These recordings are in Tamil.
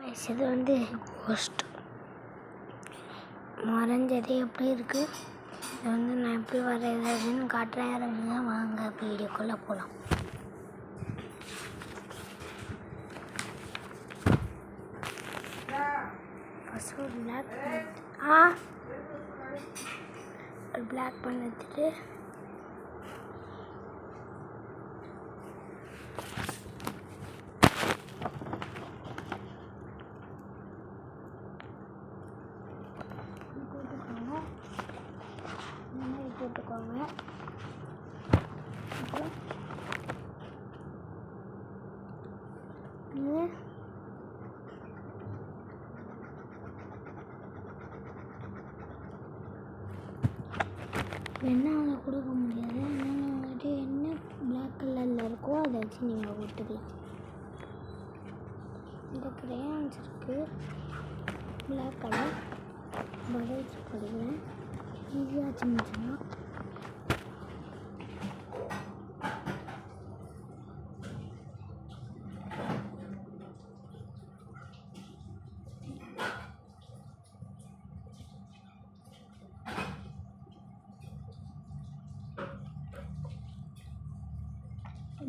இது வந்து கோஸ்ட் மறைஞ்சது எப்படி இருக்குது. இது வந்து நான் எப்படி வரைகிறதுன்னு காட்டுறேன். இறங்குங்க, வாங்க வீடியோக்குள்ளே போகலாம். ஃபஸ்ட்டு ஒரு பிளாக் பண்ணிட்டு போட்டுக்கோங்க. வெண்ணால் கொடுக்க முடியாது. அதனால் வந்துட்டு என்ன பிளாக் கலரில் இருக்கோ அதை வச்சு நீங்கள் கொடுத்துக்கலாம். இந்த கிரேயான்ஸ் இருக்குது, பிளாக் கலர் படல்ஸ் படிக்கிறேன். ஈஸியாக சின்னச்சுன்னா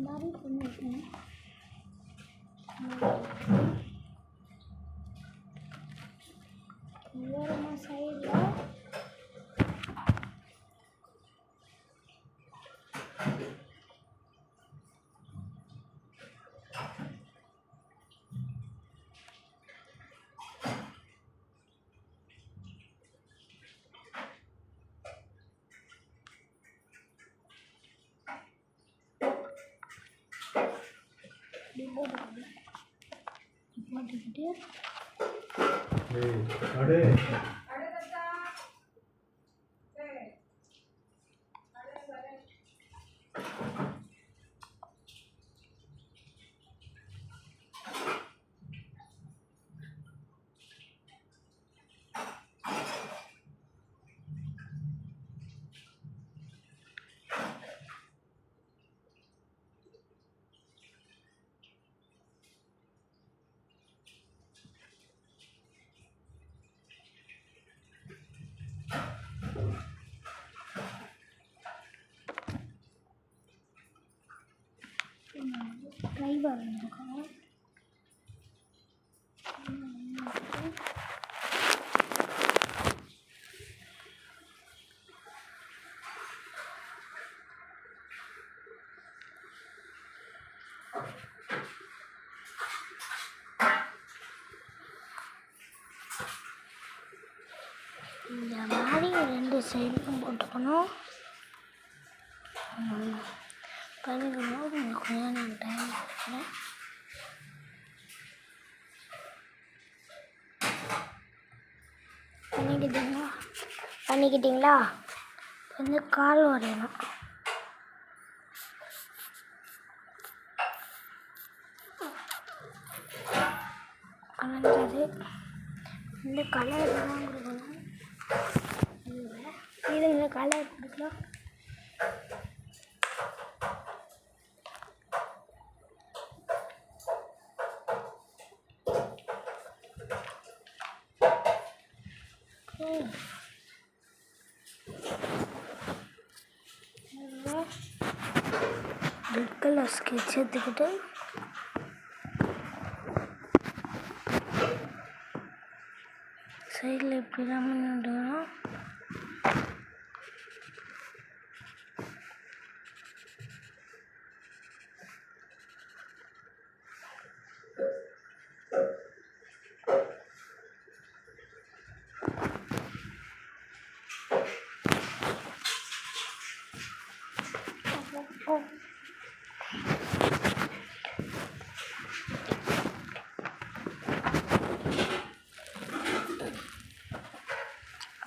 மாதிரி பண்ணிருக்கேன். ஓரமாக சைடில் போட்டுக்கிட்டு கை வரைஞ்சிருக்கோம். இந்த மாதிரி 2 சைடுக்கும் போட்டுக்கணும். பண்ணிக்கணும். உங்களுக்கு கொஞ்சம் நான் டைம் கொடுக்குறேன். பண்ணிக்கிட்டீங்களா? வந்து கால் வரையணும். வரைஞ்சது இந்த கலர் தான் கொடுக்கணும். இது இந்த கலர் கொடுக்கலாம். ரெட் கலர் ஸ்கெட்ச் எடுத்துக்கிட்டு சைடில் இப்படி தான் பண்ணிவிடுவோம்.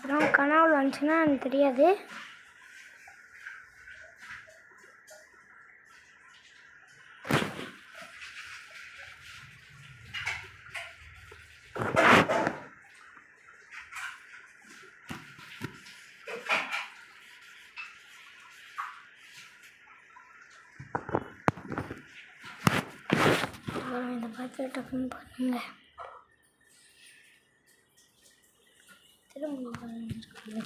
அப்புறம் கனவுல வந்துச்சுன்னா எனக்கு தெரியாது. இதை பார்த்து டக்குன்னு பண்ணுங்க. திரும்ப பண்ணிருக்கு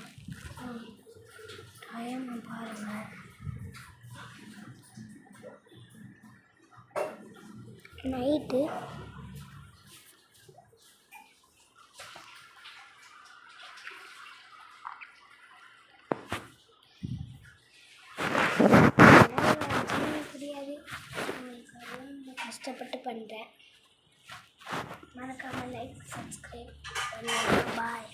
டைம் பாருங்கள். நைட்டு தெரியாது, கஷ்டப்பட்டு பண்ணுறேன். மறக்காமல் லைக் சப்ஸ்கிரைப் பண்ணுங்கள். பாய்.